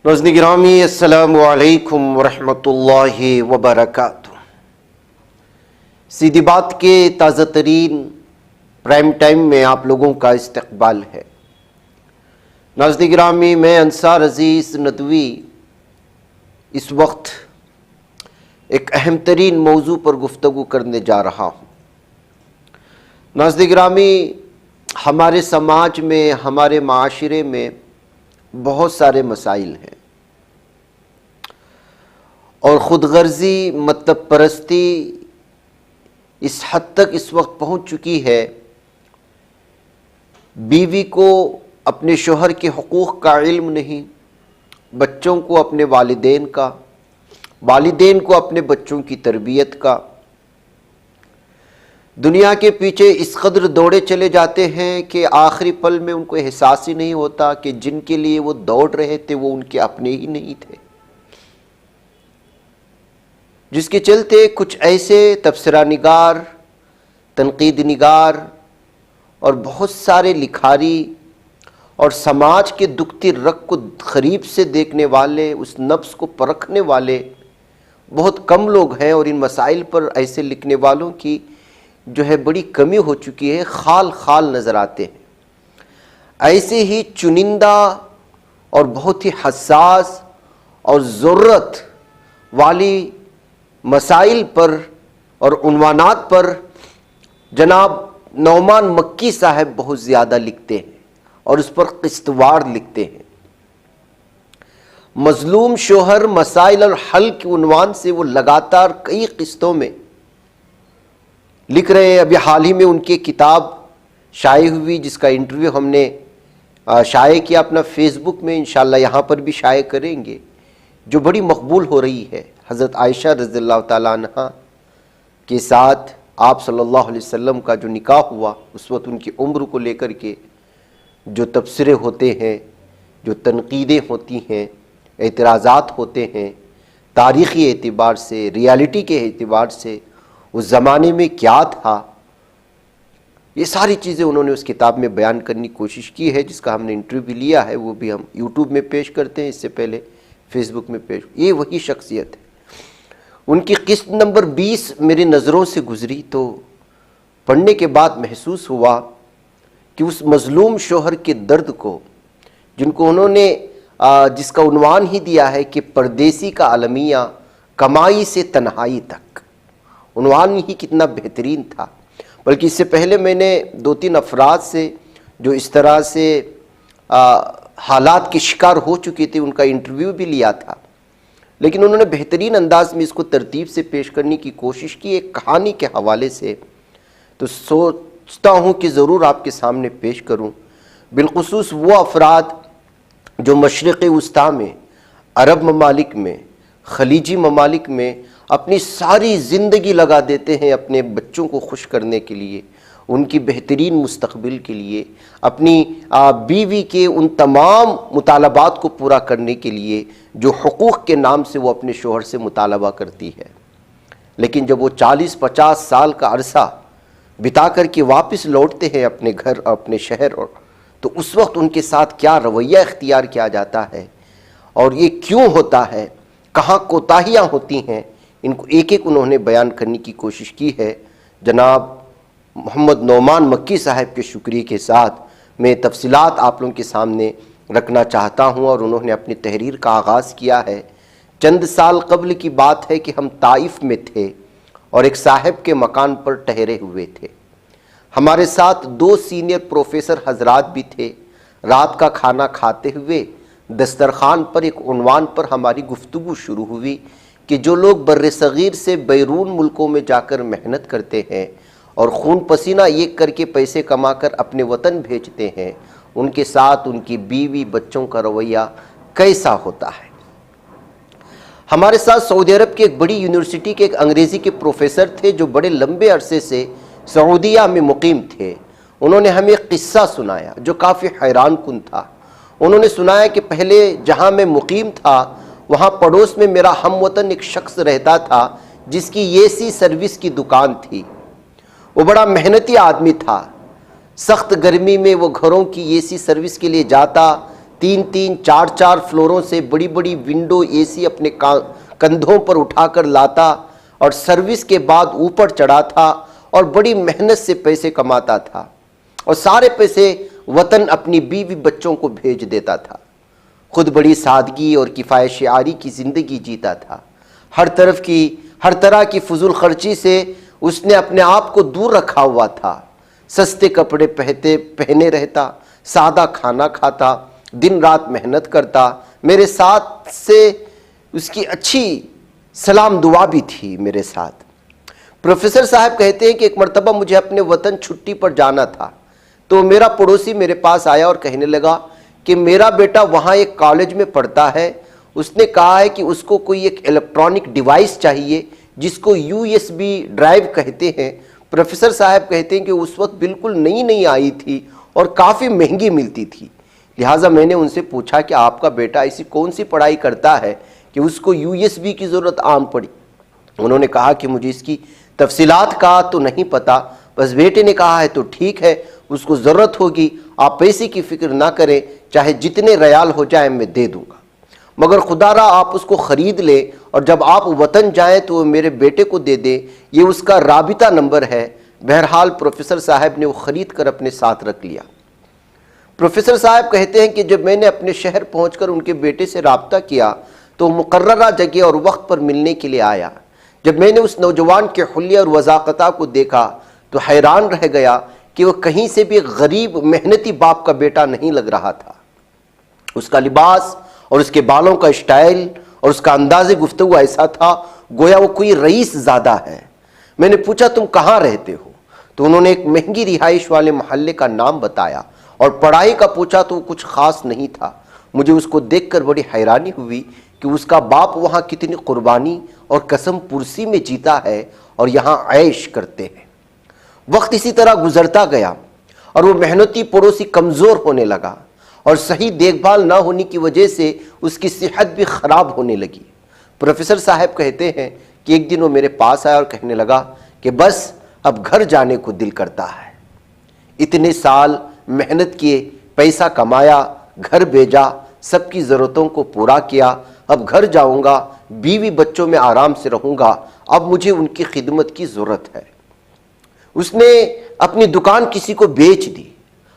ناظرین گرامی السلام علیکم ورحمۃ اللہ وبرکاتہ۔ سیدھی بات کے تازہ ترین پرائم ٹائم میں آپ لوگوں کا استقبال ہے۔ ناظرین گرامی، میں انصار عزیز ندوی اس وقت ایک اہم ترین موضوع پر گفتگو کرنے جا رہا ہوں۔ ناظرین گرامی، ہمارے سماج میں، ہمارے معاشرے میں بہت سارے مسائل ہیں، اور خود غرضی، مطلب پرستی اس حد تک اس وقت پہنچ چکی ہے، بیوی کو اپنے شوہر کے حقوق کا علم نہیں، بچوں کو اپنے والدین کا، والدین کو اپنے بچوں کی تربیت کا۔ دنیا کے پیچھے اس قدر دوڑے چلے جاتے ہیں کہ آخری پل میں ان کو احساس ہی نہیں ہوتا کہ جن کے لیے وہ دوڑ رہے تھے وہ ان کے اپنے ہی نہیں تھے، جس کے چلتے کچھ ایسے تبصرہ نگار، تنقید نگار اور بہت سارے لکھاری اور سماج کے دکھتی رگ کو قریب سے دیکھنے والے، اس نفس کو پرکھنے والے بہت کم لوگ ہیں، اور ان مسائل پر ایسے لکھنے والوں کی جو ہے بڑی کمی ہو چکی ہے، خال خال نظر آتے ہیں۔ ایسے ہی چنندہ اور بہت ہی حساس اور ضرورت والی مسائل پر اور عنوانات پر جناب نعمان مکی صاحب بہت زیادہ لکھتے ہیں، اور اس پر قسط وار لکھتے ہیں۔ مظلوم شوہر مسائل اور حل کے عنوان سے وہ لگاتار کئی قسطوں میں لکھ رہے ہیں۔ ابھی حال ہی میں ان کی کتاب شائع ہوئی، جس کا انٹرویو ہم نے شائع کیا اپنا فیس بک میں، انشاءاللہ یہاں پر بھی شائع کریں گے، جو بڑی مقبول ہو رہی ہے۔ حضرت عائشہ رضی اللہ تعالیٰ عنہ کے ساتھ آپ صلی اللہ علیہ وسلم کا جو نکاح ہوا، اس وقت ان کی عمر کو لے کر کے جو تبصرے ہوتے ہیں، جو تنقیدیں ہوتی ہیں، اعتراضات ہوتے ہیں، تاریخی اعتبار سے، ریالٹی کے اعتبار سے اس زمانے میں کیا تھا، یہ ساری چیزیں انہوں نے اس کتاب میں بیان کرنے کی کوشش کی ہے، جس کا ہم نے انٹرویو بھی لیا ہے، وہ بھی ہم یوٹیوب میں پیش کرتے ہیں، اس سے پہلے فیس بک میں پیش۔ یہ وہی شخصیت ہے۔ ان کی قسط نمبر 20 میری نظروں سے گزری تو پڑھنے کے بعد محسوس ہوا کہ اس مظلوم شوہر کے درد کو، جن کو انہوں نے جس کا عنوان ہی دیا ہے کہ پردیسی کا المیہ، کمائی سے تنہائی تک، عنوان ہی کتنا بہترین تھا۔ بلکہ اس سے پہلے میں نے 2-3 افراد سے جو اس طرح سے حالات کے شکار ہو چکے تھے، ان کا انٹرویو بھی لیا تھا، لیکن انہوں نے بہترین انداز میں اس کو ترتیب سے پیش کرنے کی کوشش کی ایک کہانی کے حوالے سے، تو سوچتا ہوں کہ ضرور آپ کے سامنے پیش کروں۔ بالخصوص وہ افراد جو مشرق وسطیٰ میں، عرب ممالک میں، خلیجی ممالک میں اپنی ساری زندگی لگا دیتے ہیں اپنے بچوں کو خوش کرنے کے لیے، ان کی بہترین مستقبل کے لیے، اپنی بیوی کے ان تمام مطالبات کو پورا کرنے کے لیے جو حقوق کے نام سے وہ اپنے شوہر سے مطالبہ کرتی ہے۔ لیکن جب وہ 40-50 سال کا عرصہ بتا کر کے واپس لوٹتے ہیں اپنے گھر اور اپنے شہر، تو اس وقت ان کے ساتھ کیا رویہ اختیار کیا جاتا ہے، اور یہ کیوں ہوتا ہے، کہاں کوتاہیاں ہوتی ہیں، ان کو ایک ایک انہوں نے بیان کرنے کی کوشش کی ہے۔ جناب محمد نعمان مکی صاحب کے شکریہ کے ساتھ میں تفصیلات آپ لوگوں کے سامنے رکھنا چاہتا ہوں، اور انہوں نے اپنی تحریر کا آغاز کیا ہے۔ چند سال قبل کی بات ہے کہ ہم طائف میں تھے اور ایک صاحب کے مکان پر ٹھہرے ہوئے تھے۔ ہمارے ساتھ 2 سینئر پروفیسر حضرات بھی تھے۔ رات کا کھانا کھاتے ہوئے دسترخوان پر ایک عنوان پر ہماری گفتگو شروع ہوئی کہ جو لوگ بر صغیر سے بیرون ملکوں میں جا کر محنت کرتے ہیں اور خون پسینہ ایک کر کے پیسے کما کر اپنے وطن بھیجتے ہیں، ان کے ساتھ ان کی بیوی بچوں کا رویہ کیسا ہوتا ہے۔ ہمارے ساتھ سعودی عرب کی ایک بڑی یونیورسٹی کے ایک انگریزی کے پروفیسر تھے، جو بڑے لمبے عرصے سے سعودیہ میں مقیم تھے۔ انہوں نے ہمیں ایک قصہ سنایا جو کافی حیران کن تھا۔ انہوں نے سنایا کہ پہلے جہاں میں مقیم تھا، وہاں پڑوس میں میرا ہم وطن ایک شخص رہتا تھا جس کی AC سروس کی دکان تھی۔ وہ بڑا محنتی آدمی تھا۔ سخت گرمی میں وہ گھروں کی AC سروس کے لیے جاتا، 3 4 فلوروں سے بڑی بڑی ونڈو اے سی اپنے کندھوں پر اٹھا کر لاتا اور سروس کے بعد اوپر چڑھاتا اور بڑی محنت سے پیسے کماتا تھا اور سارے پیسے وطن اپنی بیوی بچوں کو بھیج دیتا تھا۔ خود بڑی سادگی اور کفایت شعاری کی زندگی جیتا تھا۔ ہر طرح کی فضول خرچی سے اس نے اپنے آپ کو دور رکھا ہوا تھا۔ سستے کپڑے پہنے رہتا، سادہ کھانا کھاتا، دن رات محنت کرتا۔ میرے ساتھ سے اس کی اچھی سلام دعا بھی تھی میرے ساتھ۔ پروفیسر صاحب کہتے ہیں کہ ایک مرتبہ مجھے اپنے وطن چھٹی پر جانا تھا تو میرا پڑوسی میرے پاس آیا اور کہنے لگا کہ میرا بیٹا وہاں ایک کالج میں پڑھتا ہے، اس نے کہا ہے کہ اس کو کوئی ایک الیکٹرانک ڈیوائس چاہیے جس کو USB ڈرائیو کہتے ہیں۔ پروفیسر صاحب کہتے ہیں کہ اس وقت بالکل نئی آئی تھی اور کافی مہنگی ملتی تھی، لہٰذا میں نے ان سے پوچھا کہ آپ کا بیٹا ایسی کون سی پڑھائی کرتا ہے کہ اس کو USB کی ضرورت عام پڑی۔ انہوں نے کہا کہ مجھے اس کی تفصیلات کا تو نہیں پتا، بس بیٹے نے کہا ہے تو ٹھیک ہے، اس کو ضرورت ہوگی، آپ پیسے کی فکر نہ کریں، چاہے جتنے ریال ہو جائیں میں دے دوں گا، مگر خدا را آپ اس کو خرید لیں اور جب آپ وطن جائیں تو میرے بیٹے کو دے دیں، یہ اس کا رابطہ نمبر ہے۔ بہرحال پروفیسر صاحب نے وہ خرید کر اپنے ساتھ رکھ لیا۔ پروفیسر صاحب کہتے ہیں کہ جب میں نے اپنے شہر پہنچ کر ان کے بیٹے سے رابطہ کیا تو مقررہ جگہ اور وقت پر ملنے کے لیے آیا۔ جب میں نے اس نوجوان کے حلیہ اور وضاقتہ کو دیکھا تو حیران رہ گیا کہ وہ کہیں سے بھی غریب محنتی باپ کا بیٹا نہیں لگ رہا تھا۔ اس کا لباس اور اس کے بالوں کا اسٹائل اور اس کا انداز گفتگو ایسا تھا گویا وہ کوئی رئیس زادہ ہے۔ میں نے پوچھا تم کہاں رہتے ہو؟ تو انہوں نے ایک مہنگی رہائش والے محلے کا نام بتایا اور پڑھائی کا پوچھا تو وہ کچھ خاص نہیں تھا۔ مجھے اس کو دیکھ کر بڑی حیرانی ہوئی کہ اس کا باپ وہاں کتنی قربانی اور قسم پرسی میں جیتا ہے اور یہاں عیش کرتے ہیں۔ وقت اسی طرح گزرتا گیا اور وہ محنتی پڑوسی کمزور ہونے لگا اور صحیح دیکھ بھال نہ ہونے کی وجہ سے اس کی صحت بھی خراب ہونے لگی۔ پروفیسر صاحب کہتے ہیں کہ ایک دن وہ میرے پاس آیا اور کہنے لگا کہ بس اب گھر جانے کو دل کرتا ہے، اتنے سال محنت کیے، پیسہ کمایا، گھر بھیجا، سب کی ضرورتوں کو پورا کیا، اب گھر جاؤں گا، بیوی بچوں میں آرام سے رہوں گا، اب مجھے ان کی خدمت کی ضرورت ہے۔ اس نے اپنی دکان کسی کو بیچ دی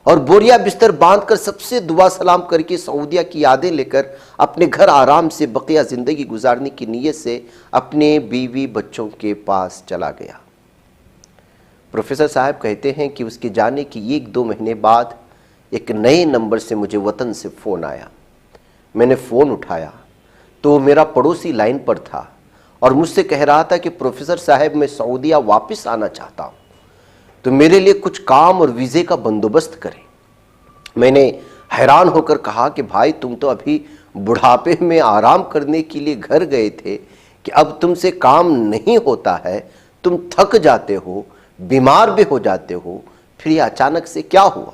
اور بوریا بستر باندھ کر سب سے دعا سلام کر کے سعودیہ کی یادیں لے کر اپنے گھر آرام سے بقیہ زندگی گزارنے کی نیت سے اپنے بیوی بچوں کے پاس چلا گیا۔ پروفیسر صاحب کہتے ہیں کہ اس کے جانے کی 1-2 مہینے بعد ایک نئے نمبر سے مجھے وطن سے فون آیا۔ میں نے فون اٹھایا تو میرا پڑوسی لائن پر تھا اور مجھ سے کہہ رہا تھا کہ پروفیسر صاحب میں سعودیہ واپس آنا چاہتا ہوں تو میرے لیے کچھ کام اور ویزے کا بندوبست کریں۔ میں نے حیران ہو کر کہا کہ بھائی تم تو ابھی بڑھاپے میں آرام کرنے کے لیے گھر گئے تھے کہ اب تم سے کام نہیں ہوتا ہے، تم تھک جاتے ہو، بیمار بھی ہو جاتے ہو، پھر یہ اچانک سے کیا ہوا؟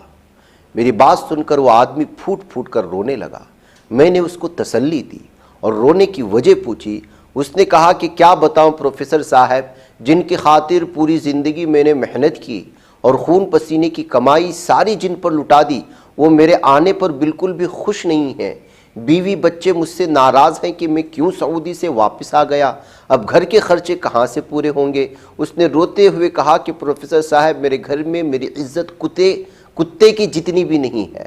میری بات سن کر وہ آدمی پھوٹ پھوٹ کر رونے لگا۔ میں نے اس کو تسلی دی اور رونے کی وجہ پوچھی۔ اس نے کہا کہ کیا بتاؤں پروفیسر صاحب، جن کی خاطر پوری زندگی میں نے محنت کی اور خون پسینے کی کمائی ساری جن پر لٹا دی، وہ میرے آنے پر بالکل بھی خوش نہیں ہیں۔ بیوی بچے مجھ سے ناراض ہیں کہ میں کیوں سعودی سے واپس آ گیا، اب گھر کے خرچے کہاں سے پورے ہوں گے؟ اس نے روتے ہوئے کہا کہ پروفیسر صاحب میرے گھر میں میری عزت کتے کی جتنی بھی نہیں ہے،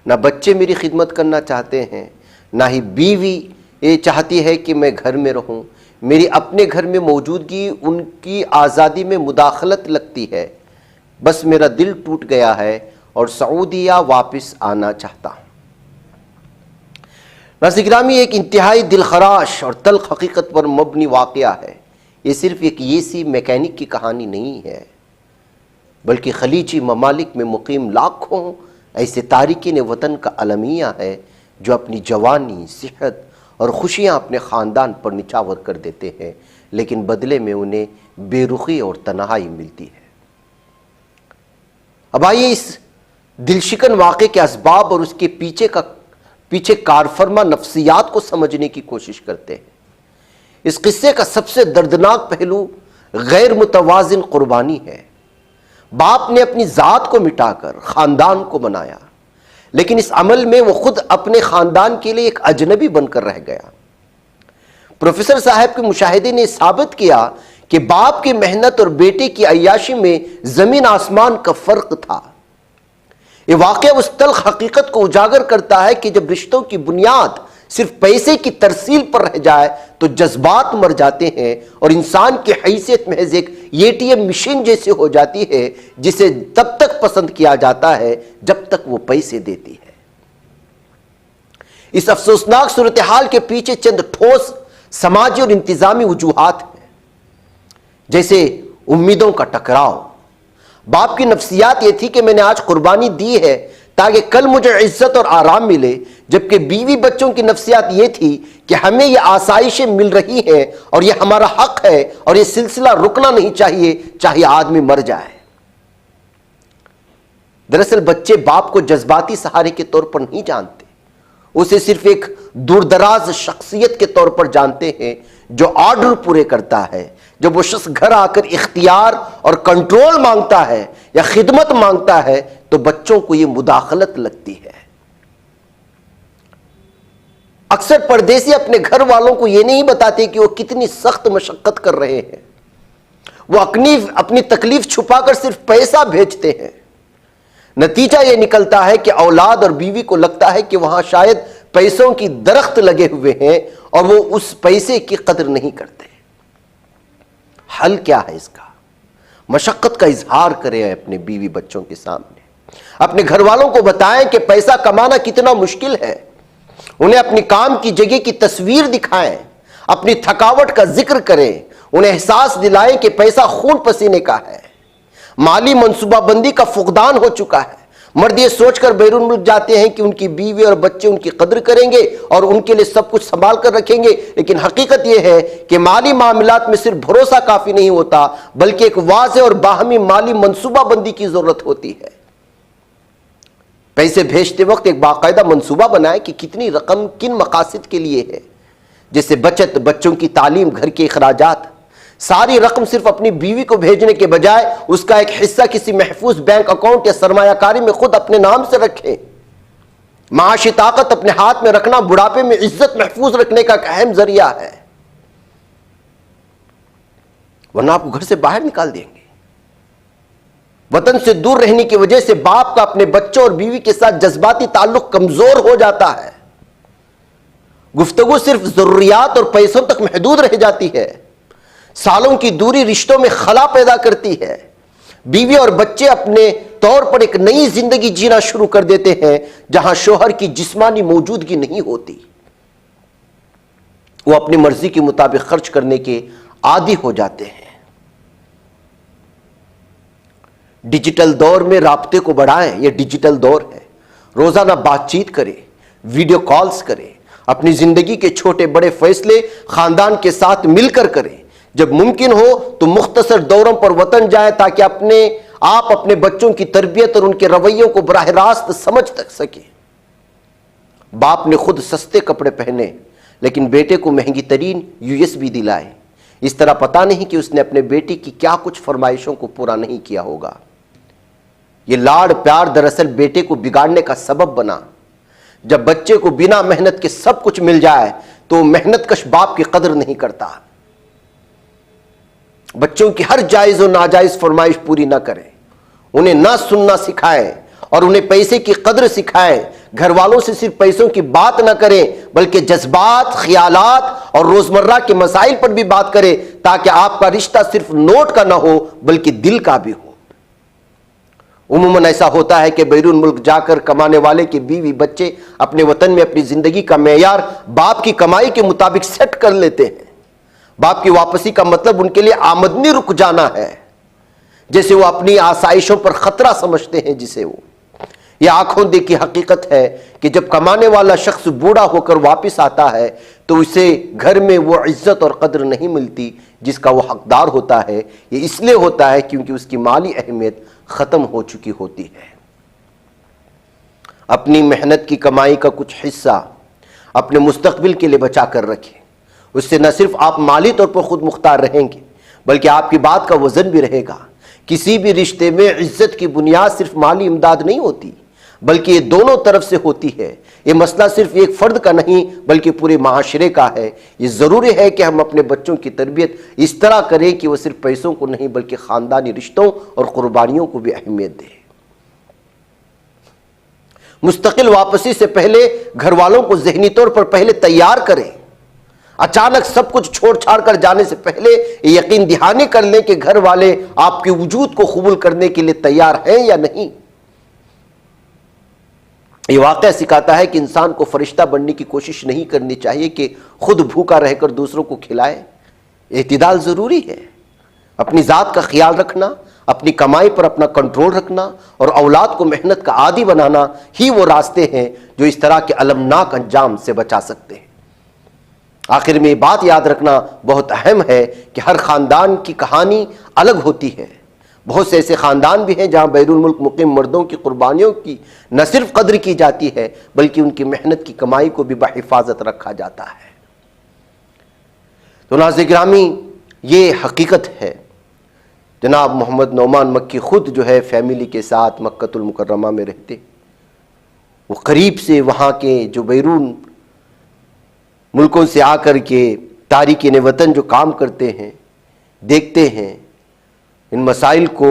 نہ بچے میری خدمت کرنا چاہتے ہیں، نہ ہی بیوی یہ چاہتی ہے کہ میں گھر میں رہوں۔ میری اپنے گھر میں موجودگی ان کی آزادی میں مداخلت لگتی ہے۔ بس میرا دل ٹوٹ گیا ہے اور سعودیہ واپس آنا چاہتا ہوں۔ ناظرین گرامی، ایک انتہائی دلخراش اور تلخ حقیقت پر مبنی واقعہ ہے۔ یہ صرف ایک ایسی میکینک کی کہانی نہیں ہے، بلکہ خلیجی ممالک میں مقیم لاکھوں ایسے تارکین وطن کا المیہ ہے جو اپنی جوانی، صحت اور خوشیاں اپنے خاندان پر نچھاور کر دیتے ہیں، لیکن بدلے میں انہیں بے رخی اور تنہائی ملتی ہے۔ اب آئیے اس دلشکن واقعے کے اسباب اور اس کے پیچھے کارفرما نفسیات کو سمجھنے کی کوشش کرتے ہیں۔ اس قصے کا سب سے دردناک پہلو غیر متوازن قربانی ہے۔ باپ نے اپنی ذات کو مٹا کر خاندان کو بنایا، لیکن اس عمل میں وہ خود اپنے خاندان کے لیے ایک اجنبی بن کر رہ گیا۔ پروفیسر صاحب کے مشاہدے نے ثابت کیا کہ باپ کی محنت اور بیٹے کی عیاشی میں زمین آسمان کا فرق تھا۔ یہ واقعہ اس تلخ حقیقت کو اجاگر کرتا ہے کہ جب رشتوں کی بنیاد صرف پیسے کی ترسیل پر رہ جائے تو جذبات مر جاتے ہیں اور انسان کی حیثیت محض ایک ATM مشین جیسے ہو جاتی ہے جسے تب تک پسند کیا جاتا ہے جب تک وہ پیسے دیتی ہے۔ اس افسوسناک صورتحال کے پیچھے چند ٹھوس سماجی اور انتظامی وجوہات ہیں، جیسے امیدوں کا ٹکراؤ۔ باپ کی نفسیات یہ تھی کہ میں نے آج قربانی دی ہے تاکہ کل مجھے عزت اور آرام ملے، جبکہ بیوی بچوں کی نفسیات یہ تھی کہ ہمیں یہ آسائشیں مل رہی ہیں اور یہ ہمارا حق ہے اور یہ سلسلہ رکنا نہیں چاہیے چاہے آدمی مر جائے۔ دراصل بچے باپ کو جذباتی سہارے کے طور پر نہیں جانتے، اسے صرف ایک دور دراز شخصیت کے طور پر جانتے ہیں جو آرڈر پورے کرتا ہے۔ جب وہ شخص گھر آ کر اختیار اور کنٹرول مانگتا ہے یا خدمت مانگتا ہے تو بچوں کو یہ مداخلت لگتی ہے۔ اکثر پردیسی اپنے گھر والوں کو یہ نہیں بتاتے کہ وہ کتنی سخت مشقت کر رہے ہیں، وہ اپنی تکلیف چھپا کر صرف پیسہ بھیجتے ہیں۔ نتیجہ یہ نکلتا ہے کہ اولاد اور بیوی کو لگتا ہے کہ وہاں شاید پیسوں کی درخت لگے ہوئے ہیں اور وہ اس پیسے کی قدر نہیں کرتے۔ حل کیا ہے اس کا؟ مشقت کا اظہار کریں اپنے بیوی بچوں کے سامنے، اپنے گھر والوں کو بتائیں کہ پیسہ کمانا کتنا مشکل ہے، انہیں اپنی کام کی جگہ کی تصویر دکھائیں، اپنی تھکاوٹ کا ذکر کریں، انہیں احساس دلائیں کہ پیسہ خون پسینے کا ہے۔ مالی منصوبہ بندی کا فقدان ہو چکا ہے، مرد یہ سوچ کر بیرون ملک جاتے ہیں کہ ان کی بیوی اور بچے ان کی قدر کریں گے اور ان کے لیے سب کچھ سنبھال کر رکھیں گے، لیکن حقیقت یہ ہے کہ مالی معاملات میں صرف بھروسہ کافی نہیں ہوتا بلکہ ایک واضح اور باہمی مالی منصوبہ بندی کی ضرورت ہوتی ہے۔ پیسے بھیجتے وقت ایک باقاعدہ منصوبہ بنائیں کہ کتنی رقم کن مقاصد کے لیے ہے، جیسے بچت، بچوں کی تعلیم، گھر کے اخراجات۔ ساری رقم صرف اپنی بیوی کو بھیجنے کے بجائے اس کا ایک حصہ کسی محفوظ بینک اکاؤنٹ یا سرمایہ کاری میں خود اپنے نام سے رکھیں۔ معاشی طاقت اپنے ہاتھ میں رکھنا بڑھاپے میں عزت محفوظ رکھنے کا ایک اہم ذریعہ ہے، ورنہ آپ کو گھر سے باہر نکال دیں گے۔ وطن سے دور رہنے کی وجہ سے باپ کا اپنے بچوں اور بیوی کے ساتھ جذباتی تعلق کمزور ہو جاتا ہے، گفتگو صرف ضروریات اور پیسوں تک محدود رہ جاتی ہے، سالوں کی دوری رشتوں میں خلا پیدا کرتی ہے۔ بیوی اور بچے اپنے طور پر ایک نئی زندگی جینا شروع کر دیتے ہیں جہاں شوہر کی جسمانی موجودگی نہیں ہوتی، وہ اپنی مرضی کے مطابق خرچ کرنے کے عادی ہو جاتے ہیں۔ ڈیجیٹل دور میں رابطے کو بڑھائیں، یہ ڈیجیٹل دور ہے، روزانہ بات چیت کریں، ویڈیو کالز کریں، اپنی زندگی کے چھوٹے بڑے فیصلے خاندان کے ساتھ مل کر کریں، جب ممکن ہو تو مختصر دوروں پر وطن جائیں تاکہ آپ اپنے بچوں کی تربیت اور ان کے رویوں کو براہ راست سمجھ سکیں۔ باپ نے خود سستے کپڑے پہنے لیکن بیٹے کو مہنگی ترین USB دلائے، اس طرح پتہ نہیں کہ اس نے اپنے بیٹی کی کیا کچھ فرمائشوں کو پورا نہیں کیا ہوگا۔ یہ لاڑ پیار دراصل بیٹے کو بگاڑنے کا سبب بنا۔ جب بچے کو بنا محنت کے سب کچھ مل جائے تو محنت کش باپ کی قدر نہیں کرتا۔ بچوں کی ہر جائز و ناجائز فرمائش پوری نہ کریں، انہیں نہ سننا سکھائیں اور انہیں پیسے کی قدر سکھائیں۔ گھر والوں سے صرف پیسوں کی بات نہ کریں بلکہ جذبات، خیالات اور روزمرہ کے مسائل پر بھی بات کریں تاکہ آپ کا رشتہ صرف نوٹ کا نہ ہو بلکہ دل کا بھی ہو۔ عموماً ایسا ہوتا ہے کہ بیرون ملک جا کر کمانے والے کے بیوی بچے اپنے وطن میں اپنی زندگی کا معیار باپ کی کمائی کے مطابق سیٹ کر لیتے ہیں۔ باپ کی واپسی کا مطلب ان کے لیے آمدنی رک جانا ہے، جیسے وہ اپنی آسائشوں پر خطرہ سمجھتے ہیں۔ یہ آنکھوں دیکھی حقیقت ہے کہ جب کمانے والا شخص بوڑھا ہو کر واپس آتا ہے تو اسے گھر میں وہ عزت اور قدر نہیں ملتی جس کا وہ حقدار ہوتا ہے۔ یہ اس لیے ہوتا ہے کیونکہ اس کی مالی اہمیت ختم ہو چکی ہوتی ہے۔ اپنی محنت کی کمائی کا کچھ حصہ اپنے مستقبل کے لیے بچا کر رکھیں، اس سے نہ صرف آپ مالی طور پر خود مختار رہیں گے بلکہ آپ کی بات کا وزن بھی رہے گا۔ کسی بھی رشتے میں عزت کی بنیاد صرف مالی امداد نہیں ہوتی بلکہ یہ دونوں طرف سے ہوتی ہے. یہ مسئلہ صرف ایک فرد کا نہیں بلکہ پورے معاشرے کا ہے. یہ ضروری ہے کہ ہم اپنے بچوں کی تربیت اس طرح کریں کہ وہ صرف پیسوں کو نہیں بلکہ خاندانی رشتوں اور قربانیوں کو بھی اہمیت دیں. مستقل واپسی سے پہلے گھر والوں کو ذہنی طور پر پہلے تیار کریں. اچانک سب کچھ چھوڑ چھاڑ کر جانے سے پہلے یہ یقین دہانی کر لیں کہ گھر والے آپ کے وجود کو قبول کرنے کے لیے تیار ہیں یا نہیں. یہ واقعہ سکھاتا ہے کہ انسان کو فرشتہ بننے کی کوشش نہیں کرنی چاہیے کہ خود بھوکا رہ کر دوسروں کو کھلائے. اعتدال ضروری ہے. اپنی ذات کا خیال رکھنا، اپنی کمائی پر اپنا کنٹرول رکھنا اور اولاد کو محنت کا عادی بنانا ہی وہ راستے ہیں جو اس طرح کے المناک انجام سے بچا سکتے ہیں. آخر میں یہ بات یاد رکھنا بہت اہم ہے کہ ہر خاندان کی کہانی الگ ہوتی ہے. بہت سے ایسے خاندان بھی ہیں جہاں بیرون ملک مقیم مردوں کی قربانیوں کی نہ صرف قدر کی جاتی ہے بلکہ ان کی محنت کی کمائی کو بھی بحفاظت رکھا جاتا ہے. تو ناظرین گرامی، یہ حقیقت ہے. جناب محمد نعمان مکی خود جو ہے فیملی کے ساتھ مکۃ المکرمہ میں رہتے. وہ قریب سے وہاں کے جو بیرون ملکوں سے آ کر کے تارکین وطن جو کام کرتے ہیں دیکھتے ہیں. ان مسائل کو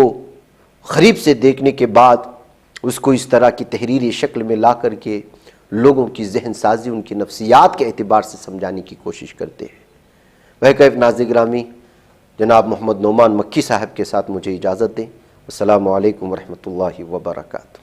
قریب سے دیکھنے کے بعد اس کو اس طرح کی تحریری شکل میں لا کر کے لوگوں کی ذہن سازی، ان کی نفسیات کے اعتبار سے سمجھانے کی کوشش کرتے ہیں. بہرکیف ناظرین گرامی، جناب محمد نعمان مکی صاحب کے ساتھ مجھے اجازت دیں. السلام علیکم ورحمۃ اللہ وبرکاتہ.